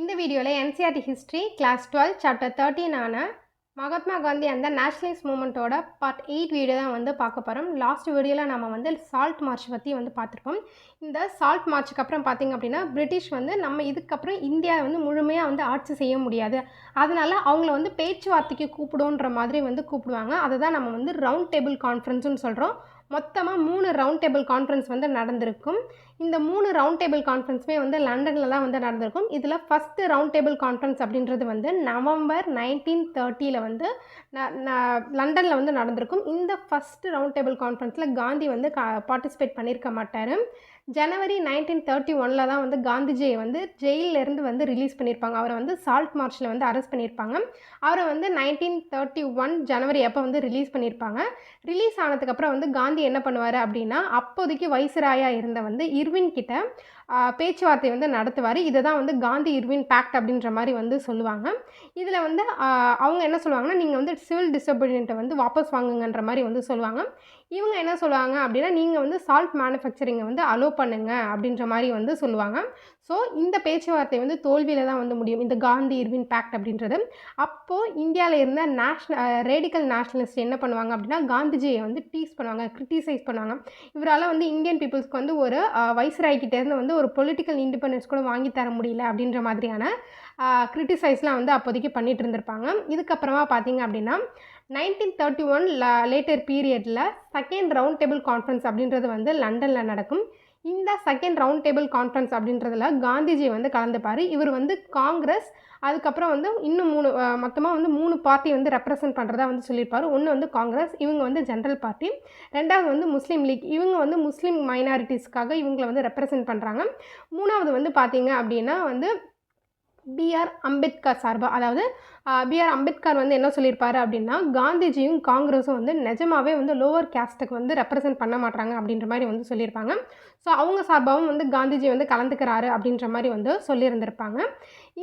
இந்த வீடியோவில் NCERT history class 12 chapter 13 Mahatma Gandhi அந்த நேஷனலிஸ்ட் மூமெண்ட்டோட பார்ட் 8 வீடியோ தான் வந்து பார்க்க போகிறோம். லாஸ்ட் வீடியோவில் நம்ம வந்து சால்ட் மார்ச் பற்றி வந்து பார்த்துருப்போம். இந்த சால்ட் மார்ச்சுக்கு அப்புறம் பார்த்திங்க அப்படின்னா பிரிட்டிஷ் வந்து நம்ம இதுக்கப்புறம் இந்தியா வந்து முழுமையாக வந்து ஆட்சி செய்ய முடியாது, அதனால் அவங்கள வந்து பேச்சுவார்த்தைக்கு கூப்பிடுன்ற மாதிரி வந்து கூப்பிடுவாங்க. அதை தான் நம்ம வந்து ரவுண்ட் டேபிள் கான்ஃபரன்ஸ்னு சொல்கிறோம். மொத்தமாக 3 ரவுண்ட் டேபிள் கான்ஃபரன்ஸ் வந்து நடந்திருக்கும். இந்த 3 ரவுண்ட் டேபிள் கான்ஃபரன்ஸுமே வந்து லண்டனில் தான் வந்து நடந்திருக்கும். இதில் ஃபஸ்ட்டு ரவுண்ட் டேபிள் கான்ஃபரன்ஸ் அப்படின்றது வந்து நவம்பர் 1930 வந்து லண்டனில் வந்து நடந்திருக்கும். இந்த ஃபஸ்ட்டு ரவுண்ட் டேபிள் கான்ஃபரன்ஸில் காந்தி வந்து பார்ட்டிசிபேட் பண்ணியிருக்க மாட்டார். ஜனவரி 1931 தான் வந்து காந்திஜியை வந்து ஜெயிலிருந்து வந்து ரிலீஸ் பண்ணியிருப்பாங்க. அவரை வந்து சால்ட் மார்ச்சில் வந்து அரெஸ்ட் பண்ணியிருப்பாங்க. அவரை வந்து 1931 ஜனவரி அப்போ வந்து ரிலீஸ் பண்ணியிருப்பாங்க. ரிலீஸ் ஆனதுக்கப்புறம் வந்து காந்தி என்ன பண்ணுவார் அப்படின்னா, அப்போதைக்கு வைஸ்ராயாக இருந்த வந்து இர்வின் கிட்ட பேச்சுவார்த்தை வந்து நடத்துவார். இதை தான் வந்து காந்தி இர்வின் பேக்ட் அப்படின்ற மாதிரி வந்து சொல்லுவாங்க. இதில் வந்து அவங்க என்ன சொல்லுவாங்கன்னா, நீங்கள் வந்து சிவில் டிசோபீடியண்ட்டை வந்து வாபஸ் வாங்குங்கன்ற மாதிரி வந்து சொல்லுவாங்க. இவங்க என்ன சொல்லுவாங்க அப்படின்னா, நீங்கள் வந்து சால்ட் மேனுஃபேக்சரிங்கை வந்து அலோ பண்ணுங்க அப்படின்ற மாதிரி வந்து சொல்லுவாங்க. ஸோ இந்த பேச்சுவார்த்தை வந்து தோல்வியில் தான் வந்து முடியும், இந்த காந்தி இர்வின் பேக்ட் அப்படின்றது. அப்போது இந்தியாவில் இருந்த ரேடிக்கல் நேஷ்னலிஸ்ட் என்ன பண்ணுவாங்க அப்படின்னா, காந்திஜியை வந்து டீஸ் பண்ணுவாங்க, கிரிட்டிசைஸ் பண்ணுவாங்க. இவரால் வந்து இந்தியன் பீப்புள்ஸ்க்கு வந்து ஒரு வைஸ்ராய்கிட்டேருந்து வந்து ஒரு பொலிட்டிக்கல் இண்டிபெண்டன்ஸ் கூட வாங்கி தர முடியல அப்படின்ற மாதிரியான கிரிட்டிசைஸ்லாம் வந்து அப்போதைக்கு பண்ணிகிட்டு இருந்திருப்பாங்க. இதுக்கப்புறமா பார்த்தீங்க அப்படின்னா 1931 லேட்டர் பீரியடில் செகண்ட் ரவுண்ட் டேபிள் கான்ஃபரன்ஸ் அப்படின்றது வந்து லண்டனில் நடக்கும். இந்த செகண்ட் ரவுண்ட் டேபிள் கான்ஃபரன்ஸ் அப்படின்றதுல காந்திஜி வந்து கலந்துப்பார். இவர் வந்து காங்கிரஸ், அதுக்கப்புறம் வந்து இன்னும் மொத்தமாக வந்து 3 பார்ட்டி வந்து ரெப்ரசன்ட் பண்ணுறதா வந்து சொல்லியிருப்பார். ஒன்று வந்து காங்கிரஸ், இவங்க வந்து ஜென்ரல் பார்ட்டி. ரெண்டாவது வந்து முஸ்லீம் லீக், இவங்க வந்து முஸ்லீம் மைனாரிட்டிஸ்க்காக இவங்களை வந்து ரெப்ரசன்ட் பண்ணுறாங்க. மூணாவது வந்து பார்த்திங்க அப்படின்னா வந்து பிஆர் அம்பேத்கர் சார்பாக, அதாவது பிஆர் அம்பேத்கர் வந்து என்ன சொல்லியிருப்பாரு அப்படின்னா, காந்திஜியும் காங்கிரஸும் வந்து நிஜமாகவே வந்து லோவர் கேஸ்ட்டுக்கு வந்து ரெப்ரசன்ட் பண்ண மாட்டாங்க அப்படின்ற மாதிரி வந்து சொல்லியிருப்பாங்க. ஸோ அவங்க சார்பாகவும் வந்து காந்திஜி வந்து கலந்துக்கிறாரு அப்படின்ற மாதிரி வந்து சொல்லியிருந்திருப்பாங்க.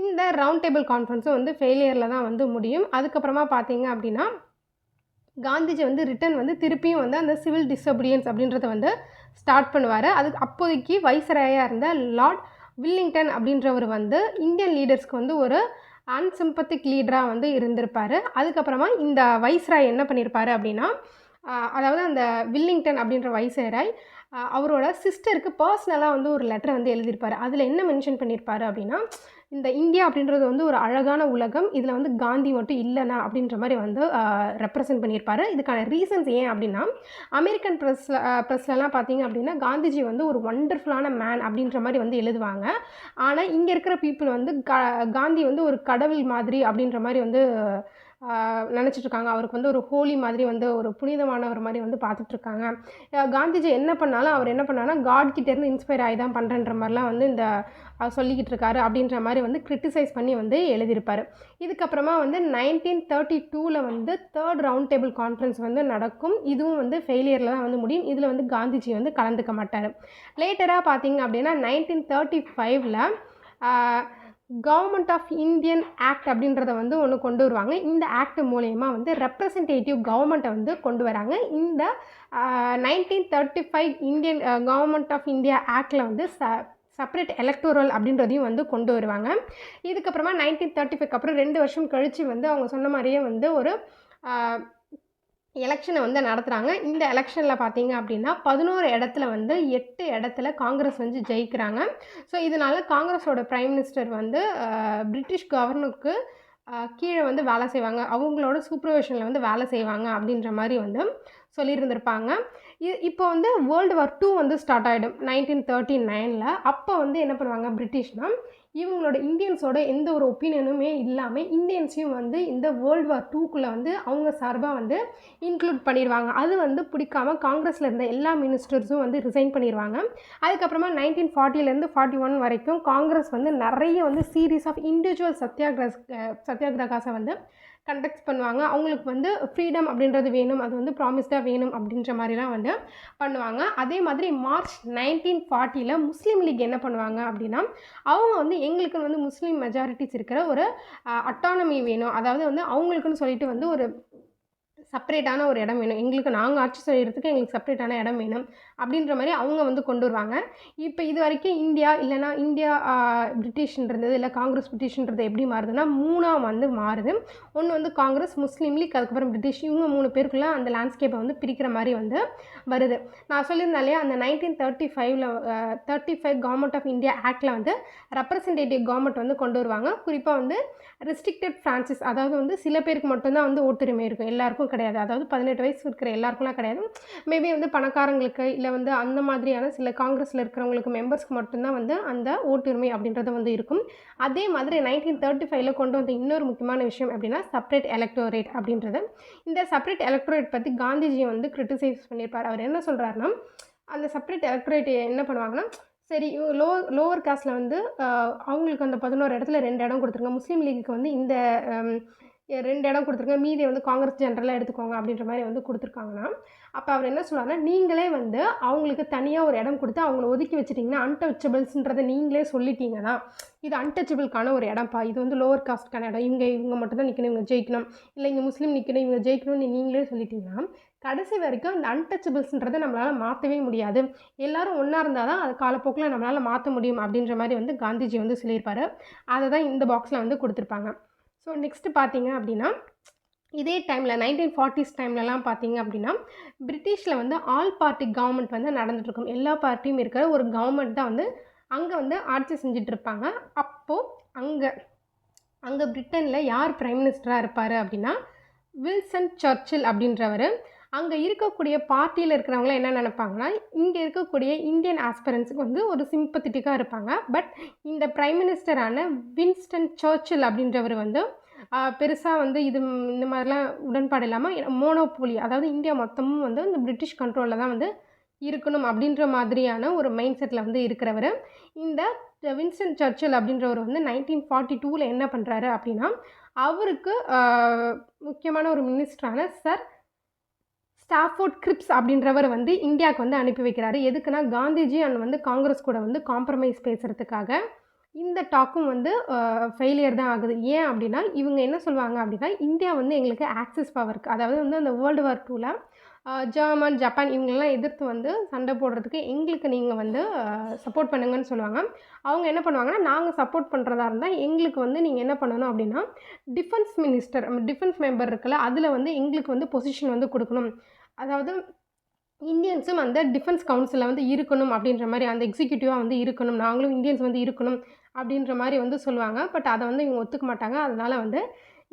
இந்த ரவுண்ட் டேபிள் கான்ஃபரன்ஸும் வந்து ஃபெயிலியரில் தான் வந்து முடியும். அதுக்கப்புறமா பார்த்தீங்க அப்படின்னா காந்திஜி வந்து ரிட்டன் வந்து திருப்பியும் வந்து அந்த சிவில் டிசோபீடியன்ஸ் அப்படின்றத வந்து ஸ்டார்ட் பண்ணுவார். அதுக்கு அப்போதைக்கு வைஸ்ராயாக இருந்த லார்ட் வில்லிங்டன் அப்படின்றவர் வந்து இந்தியன் லீடர்ஸ்க்கு வந்து ஒரு அன்சிம்பத்திக் லீடராக வந்து இருந்திருப்பார். அதுக்கப்புறமா இந்த வைஸ்ராய் என்ன பண்ணியிருப்பார் அப்படின்னா, அதாவது அந்த வில்லிங்டன் அப்படின்ற வைஸ்ராய் அவரோட சிஸ்டருக்கு பர்சனலாக வந்து ஒரு லெட்டரை வந்து எழுதியிருப்பார். அதில் என்ன மென்ஷன் பண்ணியிருப்பார் அப்படின்னா, இந்த இந்தியா அப்படின்றது வந்து ஒரு அழகான உலகம், இதில் வந்து காந்தி மட்டும் இல்லைனா அப்படின்ற மாதிரி வந்து ரெப்ரசன்ட் பண்ணியிருப்பார். இதுக்கான ரீசன்ஸ் ஏன் அப்படின்னா, அமெரிக்கன் ப்ரெஸ்லலாம் பார்த்திங்க அப்படின்னா காந்திஜி வந்து ஒரு ஒண்டர்ஃபுல்லான மேன் அப்படின்ற மாதிரி வந்து எழுதுவாங்க. ஆனால் இங்கே இருக்கிற பீப்புள் வந்து காந்தி வந்து ஒரு கடவுள் மாதிரி அப்படின்ற மாதிரி வந்து நினச்சிட்ருக்காங்க. அவருக்கு வந்து ஒரு ஹோலி மாதிரி வந்து ஒரு புனிதமானவர் மாதிரி வந்து பார்த்துட்ருக்காங்க. காந்திஜி என்ன பண்ணாலும் அவர் என்ன பண்ணாருன்னா, காட்கிட்டேருந்து இன்ஸ்பயர் ஆகி தான் பண்ணுறன்ற மாதிரிலாம் வந்து இந்த சொல்லிக்கிட்டு இருக்காரு அப்படின்ற மாதிரி வந்து கிரிட்டிசைஸ் பண்ணி வந்து எழுதியிருப்பார். இதுக்கப்புறமா வந்து 1932 வந்து தேர்ட் ரவுண்ட் டேபிள் கான்ஃபரன்ஸ் வந்து நடக்கும். இதுவும் வந்து ஃபெயிலியரில் தான் வந்து முடியும். இதில் வந்து காந்திஜி வந்து கலந்துக்க மாட்டார். லேட்டராக பார்த்தீங்க அப்படின்னா 1935 கவர்மெண்ட் ஆஃப் இந்தியன் ஆக்ட் அப்படின்றத வந்து ஒன்று கொண்டு வருவாங்க. இந்த ஆக்ட் மூலயமா வந்து ரெப்ரசன்டேட்டிவ் கவர்மெண்ட்டை வந்து கொண்டு வராங்க. இந்த 1935 இந்தியன் கவர்மெண்ட் ஆஃப் இந்தியா ஆக்டில் வந்து செப்பரேட் எலக்டோரல் அப்படின்றதையும் வந்து கொண்டு வருவாங்க. இதுக்கப்புறமா 1935 அப்புறம் 2 வருஷம் கழித்து வந்து அவங்க சொன்ன மாதிரியே வந்து ஒரு எலெக்ஷனை வந்து நடத்துகிறாங்க. இந்த எலெக்ஷனில் பார்த்தீங்க அப்படின்னா 11 இடத்துல வந்து 8 இடத்துல காங்கிரஸ் வந்து ஜெயிக்கிறாங்க. ஸோ இதனால் காங்கிரஸோட பிரைம் மினிஸ்டர் வந்து பிரிட்டிஷ் கவர்னருக்கு கீழே வந்து வேலை செய்வாங்க, அவங்களோட சூப்பர்விஷனில் வந்து வேலை செய்வாங்க அப்படின்ற மாதிரி வந்து சொல்லியிருந்திருப்பாங்க. இப்போ வந்து வேர்ல்டு வார் 2 வந்து ஸ்டார்ட் ஆகிடும் 1939. அப்போ வந்து என்ன பண்ணுவாங்க பிரிட்டிஷ்னால், இவங்களோட இந்தியன்ஸோட எந்த ஒரு ஒப்பீனியனுமே இல்லாமல் இந்தியன்ஸையும் வந்து இந்த வேர்ல்டு வார் 2க்குள்ளே வந்து அவங்க சார்பாக வந்து இன்க்ளூட் பண்ணிடுவாங்க. அது வந்து பிடிக்காமல் காங்கிரஸில் இருந்த எல்லா மினிஸ்டர்ஸும் வந்து ரிசைன் பண்ணிடுவாங்க. அதுக்கப்புறமா 1940 41 வரைக்கும் காங்கிரஸ் வந்து நிறைய வந்து சீரீஸ் ஆஃப் இண்டிவிஜுவல் சத்தியாகிரகாஸை வந்து கண்டக்ட் பண்ணுவாங்க. அவங்களுக்கு வந்து ஃப்ரீடம் அப்படின்றது வேணும், அது வந்து ப்ராமிஸ்டாக வேணும் அப்படின்ற மாதிரிலாம் வந்து பண்ணுவாங்க. அதே மாதிரி மார்ச் 1940 முஸ்லீம் லீக் என்ன பண்ணுவாங்க அப்படின்னா, அவங்க வந்து எங்களுக்கு வந்து முஸ்லீம் மெஜாரிட்டிஸ் இருக்கிற ஒரு அட்டானமி வேணும், அதாவது வந்து அவங்களுக்குன்னு சொல்லிட்டு வந்து ஒரு செப்பரேட்டான ஒரு இடம் வேணும். எங்களுக்கு நாங்க ஆட்சி செய்றதுக்கு எங்களுக்கு செப்பரேட்டான இடம் வேணும். அப்படின்ற மாரி அவங்க வந்து கொண்டு வருவாங்க. இப்ப இதுவரைக்கும் இந்தியா இல்லன்னா இந்தியா பிரிட்டிஷ்ன்றது இல்ல காங்கிரஸ் பிரிட்டிஷ்ன்றது எப்படி மாறுதுன்னா 3ஆ வந்து மாறுது. ஒண்ணு வந்து காங்கிரஸ், முஸ்லீம் லீக், அதுக்கப்புறம் பிரிட்டிஷ் இவங்க 3 பேருக்குள்ள அந்த லேண்ட்ஸ்கேப்பை வந்து பிரிக்கிற மாரி வந்து வருது. நான் சொல்லியிருந்தேன் இல்லையா, அந்த 1935ல 35 கவர்மெண்ட் ஆஃப் இந்தியா ஆக்ட்ல வந்து ரெப்ரசன்டேட்டிவ் கவர்மெண்ட் வந்து கொண்டு வருவாங்க. குறிப்பா வந்து ரெஸ்ட்ரிக்டட் ஃப்ரான்சைஸ், அதாவது வந்து சில பேருக்கு மட்டும் தான் வந்து ஓட்டுரிமை இருக்கும். எல்லாருக்கும் கிடையாது. அதாவது 18 வயசு இருக்கிற எல்லாருக்கும்லாம் கிடையாது. மேபி வந்து பணக்காரங்களுக்கு இல்ல வந்து அந்த மாதிரியான சில காங்கிரஸ்ல இருக்கிறவங்களுக்கு மெம்பர்ஸ்க்கு மட்டும் தான் வந்து அந்த ஓட்டுரிமை அப்படின்றது வந்து இருக்கும். அதே மாதிரி 1935ல கொண்டு வந்த இன்னொரு முக்கியமான விஷயம் அப்படின்னா செப்பரேட் எலக்டோரேட் அப்படின்றது. இந்த செப்பரேட் எலக்டோரேட் பத்தி காந்திஜி வந்து கிரிட்டிசைஸ் பண்ணியிருப்பார். அவர் என்ன சொல்றாருன்னா, அந்த செப்பரேட் எலக்டோரேட் என்ன பண்ணுவாங்கன்னா, சரி லோவர் காஸ்ட்ல வந்து அவங்களுக்கு அந்த 11 இடத்துல 2 இடம் குடுத்துருங்க. முஸ்லீம் லீக்குக்கு வந்து இந்த அம் 2 இடம் குடுத்துருங்க. மீதிய வந்து காங்கிரஸ் ஜெனரலா எடுத்துக்கோங்க அப்படின்ற மாரி வந்து குடுத்துருக்காங்கன்னா, அப்ப அவர் என்ன சொல்றாருன்னா, நீங்களே வந்து அவங்களுக்கு தனியா ஒரு இடம் குடுத்து அவங்கள ஒதுக்கி வச்சுட்டீங்கன்னா, அன்டச்சபிள்ஸ்ன்றத நீங்களே சொல்லிட்டீங்கன்னா, இது அன்டச்சபிள்க்கான ஒரு இடம்ப்பா. இது வந்து லோவர் காஸ்ட்க்கான இடம். இவங்க மட்டும் தான் நிக்கணும். இவங்க ஜெயிக்கணும். இல்ல இங்க முஸ்லீம் நிக்கணும். இவங்க ஜெயிக்கணும்னு நீங்களே சொல்லிட்டீங்கன்னா, கடைசி வரைக்கும் அந்த அன்டச்சபிள்ஸ்ன்றத நம்மளால மாத்தவே முடியாது. எல்லாரும் ஒண்ணா இருந்தா தான் அது காலப்போக்குல நம்மளால மாத்த முடியும் அப்படின்ற மாரி வந்து காந்திஜி வந்து சொல்லியிருப்பாரு. அத தான் இந்த பாக்ஸ்ல வந்து குடுத்துருப்பாங்க. ஸோ நெக்ஸ்ட் பார்த்தீங்க அப்படின்னா, இதே டைமில் 1940s டைம்லலாம் பார்த்தீங்க அப்படின்னா, பிரிட்டிஷில் வந்து ஆல் பார்ட்டி கவர்மெண்ட் வந்து நடந்துட்டுருக்கும். எல்லா பார்ட்டியும் இருக்கிற ஒரு கவர்மெண்ட் தான் வந்து அங்கே வந்து ஆட்சி செஞ்சுட்ருப்பாங்க. அப்போது அங்கே அங்கே பிரிட்டனில் யார் பிரைம் மினிஸ்டராக இருப்பார் அப்படின்னா, வில்சன் சர்ச்சில் அப்படின்றவர். அங்கே இருக்கக்கூடிய பார்ட்டியில் இருக்கிறவங்களாம் என்ன நினைப்பாங்கன்னா, இங்கே இருக்கக்கூடிய இந்தியன் ஆஸ்பிரன்ஸுக்கு வந்து ஒரு சிம்பத்தட்டிக்காக இருப்பாங்க. பட் இந்த பிரைம் மினிஸ்டரான வின்ஸ்டன் சர்ச்சில் அப்படின்றவர் வந்து பெருசா வந்து இந்த மாதிரிலாம் உடன்பாடு இல்லாம மோனோபோலி, அதாவது இந்தியா மொத்தமும் வந்து இந்த பிரிட்டிஷ் கண்ட்ரோல்ல தான் வந்து இருக்கணும் அப்படின்ற மாதிரியான ஒரு மைண்ட் செட்ல வந்து இருக்கிறவரு. இந்த வின்ஸ்டன் சர்ச்சில் அப்படின்றவர் வந்து 1942ல என்ன பண்றாரு அப்படின்னா, அவருக்கு முக்கியமான ஒரு மினிஸ்டரான சர் ஸ்டாஃபோர்ட் கிரிப்ஸ் அப்படின்றவர் வந்து இந்தியாவுக்கு வந்து அனுப்பி வைக்கிறாரு. எதுக்குன்னா, காந்திஜி அண்ட் வந்து காங்கிரஸ் கூட வந்து காம்ப்ரமைஸ் பேசுறதுக்காக. இந்த டாக்கும் வந்து ஃபெயிலியர் தான் ஆகுது. ஏன் அப்படின்னா, இவங்க என்ன சொல்லுவாங்க அப்படின்னா, இந்தியா வந்து எங்களுக்கு ஆக்சிஸ் பவருக்கு, அதாவது வந்து அந்த வேர்ல்டு வார் 2ல ஜெர்மன், ஜப்பான் இவங்களெல்லாம் எதிர்த்து வந்து சண்டை போடுறதுக்கு எங்களுக்கு நீங்க வந்து சப்போர்ட் பண்ணுங்கன்னு சொல்லுவாங்க. அவங்க என்ன பண்ணுவாங்கன்னா, நாங்க சப்போர்ட் பண்றதா இருந்தா, எங்களுக்கு வந்து நீங்க என்ன பண்ணணும் அப்படின்னா, டிஃபென்ஸ் மினிஸ்டர் டிஃபென்ஸ் மெம்பர் இருக்குல்ல, அதில வந்து எங்களுக்கு வந்து பொசிஷன் வந்து குடுக்கணும். அதாவது இந்தியன்ஸும் அந்த டிஃபென்ஸ் கவுன்சில்ல வந்து இருக்கணும் அப்படின்ற மாரி, அந்த எக்ஸிக்யூட்டிவா வந்து இருக்கணும். நாங்களும் இந்தியன்ஸ் வந்து இருக்கணும் அப்படின்ற மாரி வந்து சொல்லுவாங்க. பட் அத வந்து இவங்க ஒத்துக்க மாட்டாங்க. அதனால வந்து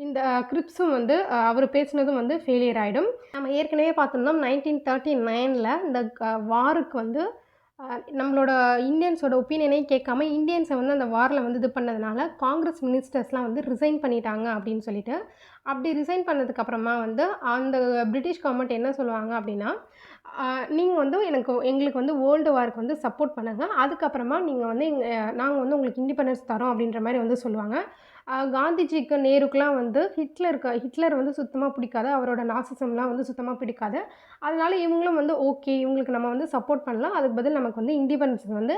இந்த கிரிப்ஸும் வந்து அவரு பேசினதும் வந்து ஃபெயிலியர் ஆயிடும். நம்ம ஏற்கனவே பார்த்திருந்தோம் 1939ல இந்த வாருக்கு வந்து நம்மளோட இந்தியன்ஸோட ஒப்பீனியனே கேட்காம இந்தியன்ஸை வந்து அந்த வாரில் வந்து இது பண்ணதுனால காங்கிரஸ் மினிஸ்டர்ஸ்லாம் வந்து ரிசைன் பண்ணிட்டாங்க அப்படின்னு சொல்லிட்டு, அப்படி ரிசைன் பண்ணதுக்கப்புறமா வந்து அந்த பிரிட்டிஷ் கவர்மெண்ட் என்ன சொல்லுவாங்க அப்படின்னா, நீங்கள் வந்து எங்களுக்கு வந்து வேர்ல்டு வார்க்கு வந்து சப்போர்ட் பண்ணுங்க. அதுக்கப்புறமா நீங்கள் வந்து நாங்கள் வந்து உங்களுக்கு இண்டிபெண்டன்ஸ் தரோம் அப்படின்ற மாதிரி வந்து சொல்லுவாங்க. காந்திஜிக்கு, நேருக்குலாம் வந்து ஹிட்லர் வந்து சுத்தமாக பிடிக்காது. அவரோட நாசிசம்லாம் வந்து சுத்தமாக பிடிக்காது. அதனால இவங்களும் வந்து ஓகே, இவங்களுக்கு நம்ம வந்து சப்போர்ட் பண்ணலாம். அதுக்கு பதில் நமக்கு வந்து இண்டிபெண்டன்ஸ் வந்து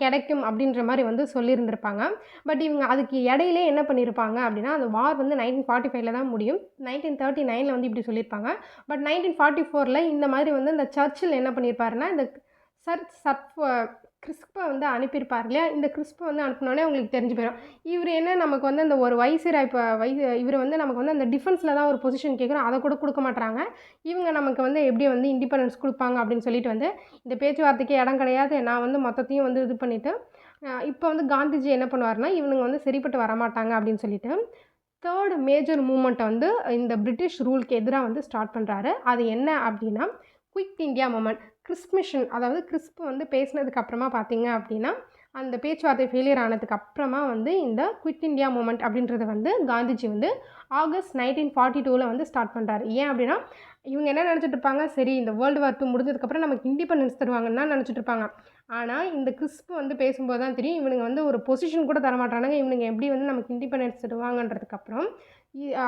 கிடைக்கும் அப்படின்ற மாரி வந்து சொல்லியிருந்திருப்பாங்க. பட் இவங்க அதுக்கு இடையிலே என்ன பண்ணியிருப்பாங்க அப்படின்னா, அந்த வார் வந்து 1945ல தான் முடியும். 1939ல வந்து இப்படி சொல்லியிருப்பாங்க. பட் 1944ல இந்த மாதிரி வந்து இந்த சர்ச்சில் என்ன பண்ணியிருப்பாருன்னா, இந்த கிறிஸ்பை வந்து அனுப்பியிருப்பார் இல்லையா? இந்த கிறிஸ்பை வந்து அனுப்புனோனே உங்களுக்கு தெரிஞ்சு போயிடும். இவர் என்ன நமக்கு வந்து அந்த ஒரு வைசிராய் இவர் வந்து நமக்கு வந்து அந்த டிஃபென்ஸில் தான் ஒரு பொசிஷன் கேட்குறோம், அதை கூட கொடுக்க மாட்றாங்க. இவங்க நமக்கு வந்து எப்படி வந்து இண்டிபெண்டன்ஸ் கொடுப்பாங்க அப்படின்னு சொல்லிட்டு வந்து, இந்த பேச்சுவார்த்தைக்கே இடம் கிடையாது. நான் வந்து மொத்தத்தையும் வந்து இது பண்ணிவிட்டு, இப்போ வந்து காந்திஜி என்ன பண்ணுவாருன்னா, இவனுங்க வந்து சரிப்பட்டு வரமாட்டாங்க அப்படின்னு சொல்லிட்டு, 3rd மேஜர் மூவ்மெண்ட்டை வந்து இந்த பிரிட்டிஷ் ரூலுக்கு எதிராக வந்து ஸ்டார்ட் பண்ணுறாரு. அது என்ன அப்படின்னா, குயிக் இந்தியா மூவ்மெண்ட். கிறிஸ்மிஷன், அதாவது கிறிஸ்ப் வந்து பேசினதுக்கு அப்புறமா பார்த்தீங்க அப்படின்னா, அந்த பேச்சுவார்த்தை ஃபெயிலியர் ஆனதுக்கு அப்புறமா வந்து இந்த குவிட் இந்தியா மூவ்மெண்ட் அப்படின்றத வந்து காந்திஜி வந்து ஆகஸ்ட் 1942ல வந்து ஸ்டார்ட் பண்ணுறாரு. ஏன் அப்படின்னா, இவங்க என்ன நினச்சிட்டு இருப்பாங்க, சரி இந்த வேர்ல்டு வார் 2 முடிஞ்சதுக்கப்புறம் நமக்கு இண்டிபெண்டன்ஸ் தருவாங்கன்னு தான் நினச்சிட்டு இருப்பாங்க. ஆனால் இந்த கிறிஸ்ப் வந்து பேசும்போது தான் தெரியும், இவனுங்க வந்து ஒரு பொசிஷன் கூட தரமாட்டானுங்க. இவனுங்க எப்படி வந்து நமக்கு இண்டிபெண்டன்ஸ் தருவாங்கன்றதுக்கப்புறம்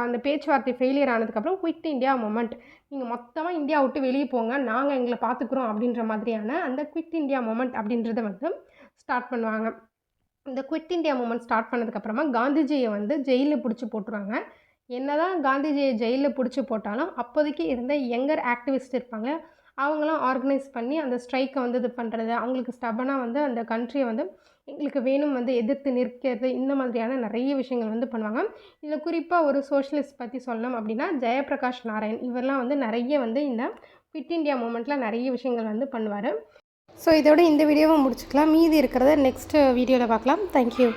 அந்த பேச்சுவார்த்தை ஃபெயிலியர் ஆனதுக்கப்புறம் குவிட் இந்தியா மூவ்மெண்ட், நீங்கள் மொத்தமாக இந்தியா விட்டு வெளியே போங்க, நாங்கள் எங்களை பார்த்துக்குறோம் அப்படின்ற மாதிரியான அந்த குவிட் இந்தியா மூவ்மெண்ட் அப்படின்றத வந்து ஸ்டார்ட் பண்ணுவாங்க. இந்த குவிட் இந்தியா மூவ்மெண்ட் ஸ்டார்ட் பண்ணதுக்கப்புறமா காந்திஜியை வந்து ஜெயிலில் பிடிச்சி போட்டுருவாங்க. என்னதான் காந்திஜியை ஜெயிலில் பிடிச்சி போட்டாலும் அப்போதைக்கு இருந்த யங்கர் ஆக்டிவிஸ்ட் இருப்பாங்க, அவங்களாம் ஆர்கனைஸ் பண்ணி அந்த ஸ்ட்ரைக்கை வந்து இது பண்ணுறது, அவங்களுக்கு ஸ்டபனாக வந்து அந்த கண்ட்ரியை வந்து எங்களுக்கு வேணும் வந்து எதிர்த்து நிற்கிறது, இந்த மாதிரியான நிறைய விஷயங்கள் வந்து பண்ணுவாங்க. இதில் குறிப்பாக ஒரு சோஷலிஸ்ட் பற்றி சொல்லணும் அப்படின்னா ஜெயப்பிரகாஷ் நாராயண். இவரெலாம் வந்து நிறைய வந்து இந்த ஃபிட் இண்டியா மூமெண்ட்டில் நிறைய விஷயங்கள் வந்து பண்ணுவார். ஸோ இதோட இந்த வீடியோவை முடிச்சுக்கலாம். மீதி இருக்கிறத நெக்ஸ்ட் வீடியோவில் பார்க்கலாம். தேங்க்யூ.